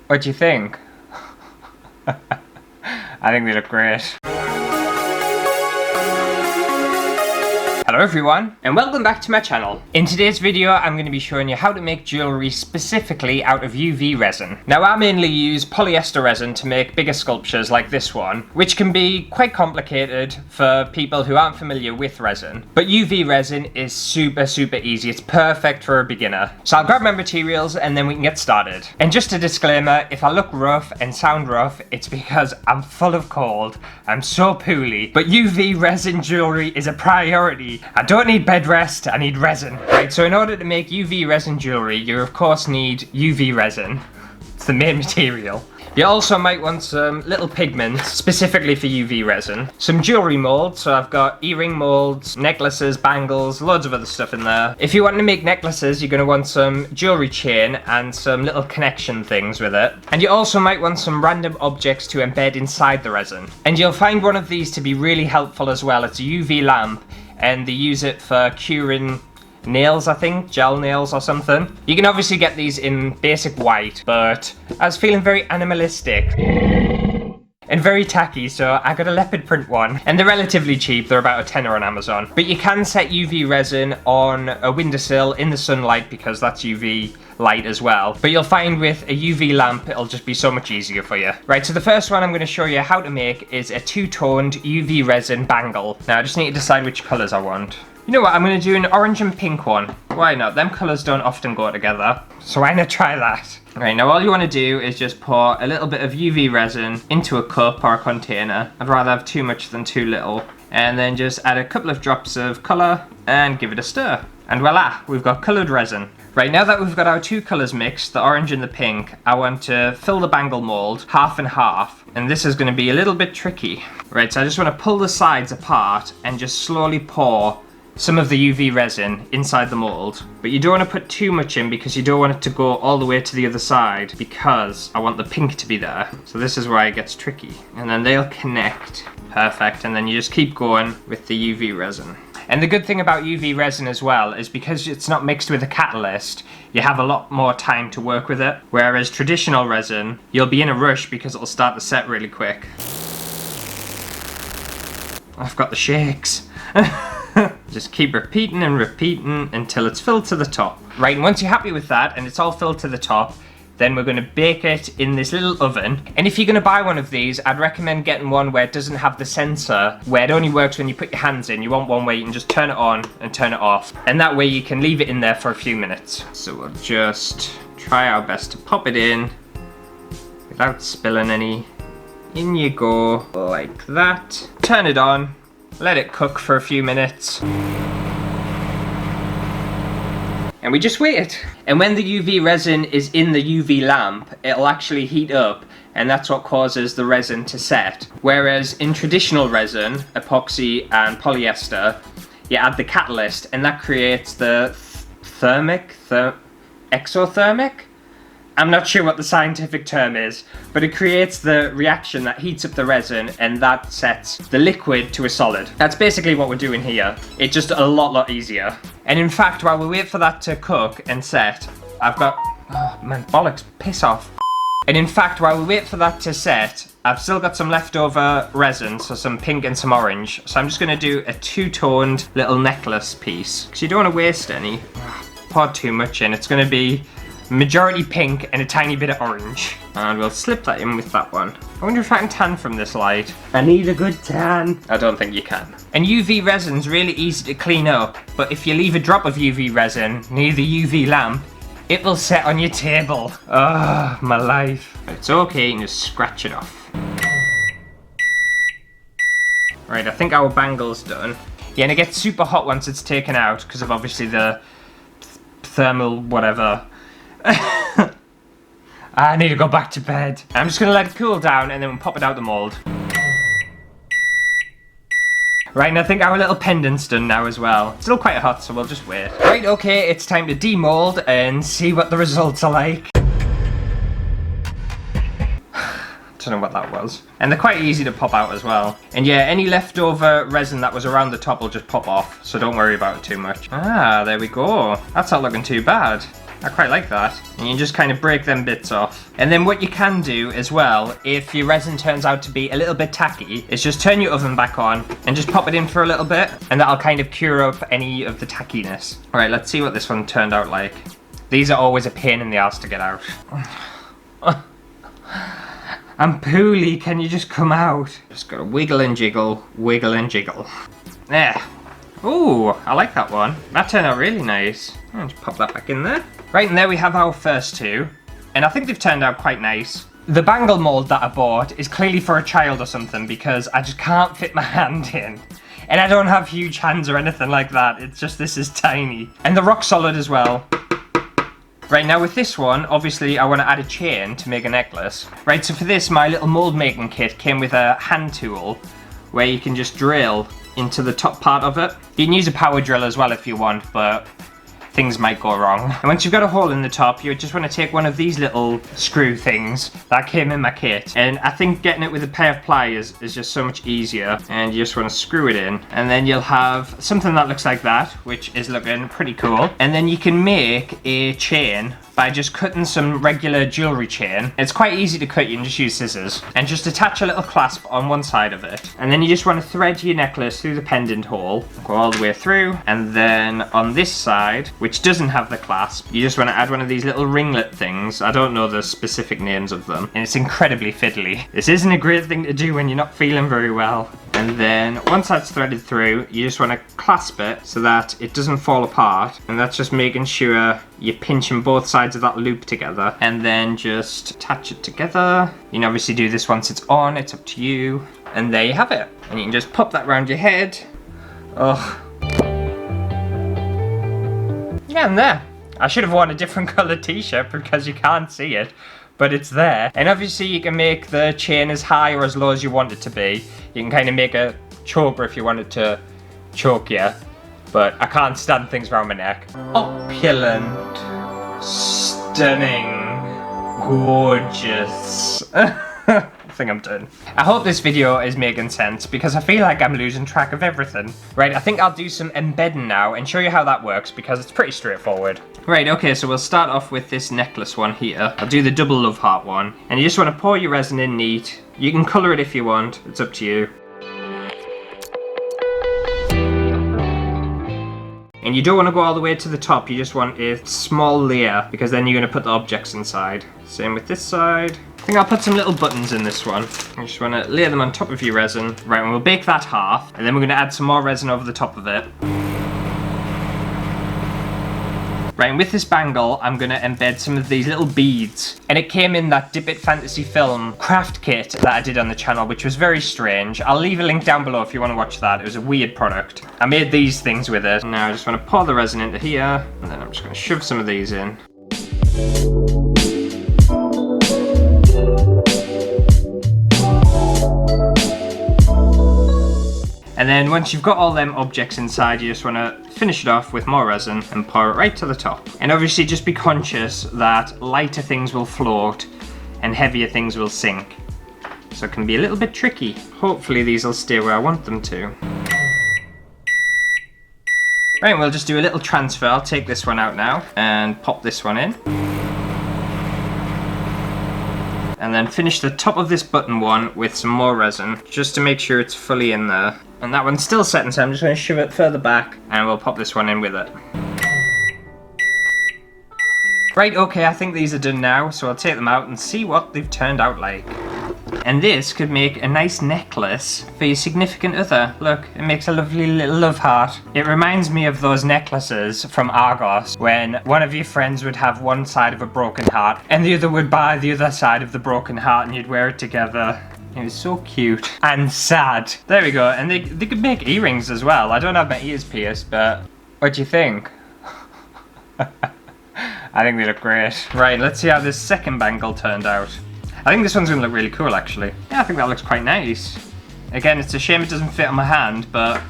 What do you think? I think they look great. Hello everyone, and welcome back to my channel. In today's video, I'm going to be showing you how to make jewellery specifically out of UV resin. Now, I mainly use polyester resin to make bigger sculptures like this one, which can be quite complicated for people who aren't familiar with resin. But UV resin is super easy. It's perfect for a beginner. So I'll grab my materials and then we can get started. And just a disclaimer, if I look rough and sound rough, it's because I'm full of cold. I'm so poorly. But UV resin jewellery is a priority. I don't need bed rest, I need resin. Right, so in order to make UV resin jewellery, you of course need UV resin. It's the main material. You also might want some little pigments, specifically for UV resin. Some jewellery moulds, so I've got earring moulds, necklaces, bangles, loads of other stuff in there. If you want to make necklaces, you're going to want some jewellery chain and some little connection things with it. And you also might want some random objects to embed inside the resin. And you'll find one of these to be really helpful as well. It's a UV lamp, and they use it for curing nails, I think, gel nails or something. You can obviously get these in basic white, but I was feeling very animalistic and very tacky, so I got a leopard print one. And they're relatively cheap, they're about a tenner on Amazon. But you can set UV resin on a windowsill in the sunlight because that's UV light as well. But you'll find with a UV lamp, it'll just be so much easier for you. Right, so the first one I'm going to show you how to make is a two-toned UV resin bangle. Now I just need to decide which colours I want. You know what, I'm going to do an orange and pink one. Why not? Them colours don't often go together. So why not try that? Right, now all you want to do is just pour a little bit of UV resin into a cup or a container. I'd rather have too much than too little. And then just add a couple of drops of colour and give it a stir. And voila, we've got coloured resin. Right, now that we've got our two colours mixed, the orange and the pink, I want to fill the bangle mould half and half. And this is going to be a little bit tricky. Right, so I just want to pull the sides apart and just slowly pour some of the UV resin inside the mould. But you don't want to put too much in because you don't want it to go all the way to the other side because I want the pink to be there. So this is where it gets tricky. And then they'll connect. Perfect. And then you just keep going with the UV resin. And the good thing about UV resin as well is because it's not mixed with a catalyst, you have a lot more time to work with it. Whereas traditional resin, you'll be in a rush because it'll start to set really quick. I've got the shakes. Just keep repeating and repeating until it's filled to the top. Right, and once you're happy with that and it's all filled to the top, then we're going to bake it in this little oven. And if you're going to buy one of these, I'd recommend getting one where it doesn't have the sensor, where it only works when you put your hands in. You want one where you can just turn it on and turn it off. And that way you can leave it in there for a few minutes. So we'll just try our best to pop it in without spilling any. In you go, like that. Turn it on, let it cook for a few minutes. And we just wait. And when the UV resin is in the UV lamp, it'll actually heat up, and that's what causes the resin to set. Whereas in traditional resin, epoxy and polyester, you add the catalyst, and that creates the exothermic? I'm not sure what the scientific term is, but it creates the reaction that heats up the resin and that sets the liquid to a solid. That's basically what we're doing here. It's just a lot easier. And in fact, while we wait for that to cook and set, I've got, oh man, bollocks, piss off. And in fact, while we wait for that to set, I've still got some leftover resin, so some pink and some orange. So I'm just gonna do a two-toned little necklace piece, because you don't want to waste any. Pour too much in, it's gonna be majority pink and a tiny bit of orange. And we'll slip that in with that one. I wonder if I can tan from this light. I need a good tan. I don't think you can. And UV resin's really easy to clean up, but if you leave a drop of UV resin near the UV lamp, it will set on your table. Oh, my life. It's okay, you can just scratch it off. Right, I think our bangle's done. Yeah, and it gets super hot once it's taken out because of obviously the thermal whatever. I need to go back to bed. I'm just gonna let it cool down and then we'll pop it out the mould. Right, and I think our little pendant's done now as well. It's still quite hot, so we'll just wait. Right, okay, it's time to demold and see what the results are like. Don't know what that was. And they're quite easy to pop out as well. And yeah, any leftover resin that was around the top will just pop off, so don't worry about it too much. Ah, there we go. That's not looking too bad. I quite like that. And you just kind of break them bits off. And then what you can do as well, if your resin turns out to be a little bit tacky, is just turn your oven back on and just pop it in for a little bit, and that'll kind of cure up any of the tackiness. All right, let's see what this one turned out like. These are always a pain in the ass to get out. I'm poorly, can you just come out? Just gotta wiggle and jiggle, wiggle and jiggle. There. Ooh, I like that one. That turned out really nice. I'll just pop that back in there. Right, and there we have our first two. And I think they've turned out quite nice. The bangle mold that I bought is clearly for a child or something because I just can't fit my hand in. And I don't have huge hands or anything like that. It's just this is tiny. And they're rock solid as well. Right, now with this one, obviously I want to add a chain to make a necklace. Right, so for this, my little mold making kit came with a hand tool where you can just drill into the top part of it. You can use a power drill as well if you want, but things might go wrong. And once you've got a hole in the top, you just want to take one of these little screw things that came in my kit. And I think getting it with a pair of pliers is just so much easier. And you just want to screw it in. And then you'll have something that looks like that, which is looking pretty cool. And then you can make a chain by just cutting some regular jewellery chain. It's quite easy to cut, you can just use scissors. And just attach a little clasp on one side of it. And then you just want to thread your necklace through the pendant hole, go all the way through. And then on this side, which doesn't have the clasp, you just want to add one of these little ringlet things. I don't know the specific names of them. And it's incredibly fiddly. This isn't a great thing to do when you're not feeling very well. And then once that's threaded through, you just want to clasp it so that it doesn't fall apart. And that's just making sure you're pinching both sides of that loop together. And then just attach it together. You can obviously do this once it's on, it's up to you. And there you have it. And you can just pop that around your head. Oh. Yeah, and there. I should have worn a different colour t-shirt because you can't see it. But it's there. And obviously you can make the chain as high or as low as you want it to be. You can kind of make a choker if you want it to choke you. But I can't stand things around my neck. Opulent. Stunning. Gorgeous. I think I'm done. I hope this video is making sense because I feel like I'm losing track of everything. Right, I think I'll do some embedding now and show you how that works because it's pretty straightforward. Right, okay, so we'll start off with this necklace one here. I'll do the double love heart one. And you just want to pour your resin in neat. You can colour it if you want, it's up to you. And you don't want to go all the way to the top, you just want a small layer because then you're going to put the objects inside. Same with this side. I think I'll put some little buttons in this one. You just want to layer them on top of your resin. Right, and we'll bake that half, and then we're going to add some more resin over the top of it. Right, and with this bangle, I'm going to embed some of these little beads. And it came in that Dip It Fantasy Film craft kit that I did on the channel, which was very strange. I'll leave a link down below if you want to watch that. It was a weird product. I made these things with it. Now I just want to pour the resin into here, and then I'm just going to shove some of these in. And then once you've got all them objects inside, you just want to finish it off with more resin and pour it right to the top. And obviously just be conscious that lighter things will float and heavier things will sink. So it can be a little bit tricky. Hopefully these will stay where I want them to. Right, we'll just do a little transfer. I'll take this one out now and pop this one in. And then finish the top of this button one with some more resin, just to make sure it's fully in there. And that one's still setting, so I'm just going to shove it further back, and we'll pop this one in with it. Right, okay, I think these are done now, so I'll take them out and see what they've turned out like. And this could make a nice necklace for your significant other. Look, it makes a lovely little love heart. It reminds me of those necklaces from Argos, when one of your friends would have one side of a broken heart, and the other would buy the other side of the broken heart, and you'd wear it together. It was so cute and sad. There we go, and they could make earrings as well. I don't have my ears pierced, but what do you think? I think they look great. Right, let's see how this second bangle turned out. I think this one's gonna look really cool, actually. Yeah, I think that looks quite nice. Again, it's a shame it doesn't fit on my hand, but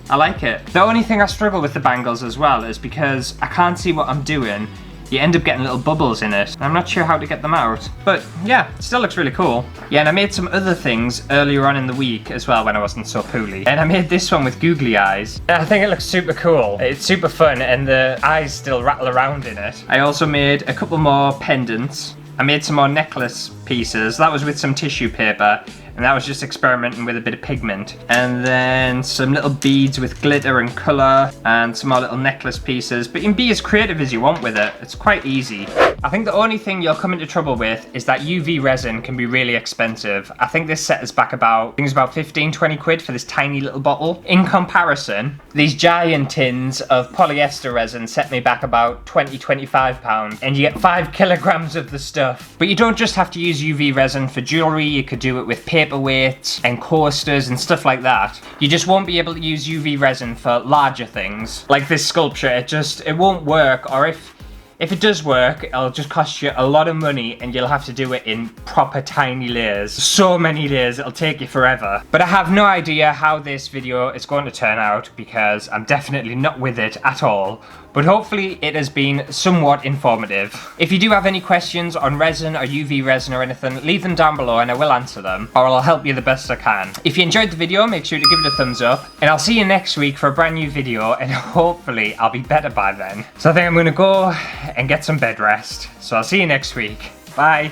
I like it. The only thing I struggle with the bangles as well is because I can't see what I'm doing you end up getting little bubbles in it. I'm not sure how to get them out, but yeah, it still looks really cool. Yeah, and I made some other things earlier on in the week as well when I wasn't so poorly. And I made this one with googly eyes. I think it looks super cool. It's super fun and the eyes still rattle around in it. I also made a couple more pendants. I made some more necklace pieces. That was with some tissue paper. And that was just experimenting with a bit of pigment. And then some little beads with glitter and colour, and some more little necklace pieces. But you can be as creative as you want with it. It's quite easy. I think the only thing you'll come into trouble with is that UV resin can be really expensive. I think this set is back about, I think it's about 15, 20 quid for this tiny little bottle. In comparison, these giant tins of polyester resin set me back about 20, 25 pounds. And you get 5 kilograms of the stuff. But you don't just have to use UV resin for jewellery, you could do it with paperweights and coasters and stuff like that. You just won't be able to use UV resin for larger things. Like this sculpture, it won't work, or if it does work, it'll just cost you a lot of money and you'll have to do it in proper tiny layers. So many layers, it'll take you forever. But I have no idea how this video is going to turn out because I'm definitely not with it at all. But hopefully it has been somewhat informative. If you do have any questions on resin or UV resin or anything, leave them down below and I will answer them, or I'll help you the best I can. If you enjoyed the video, make sure to give it a thumbs up, and I'll see you next week for a brand new video, and hopefully I'll be better by then. So I think I'm gonna go and get some bed rest. So I'll see you next week. Bye.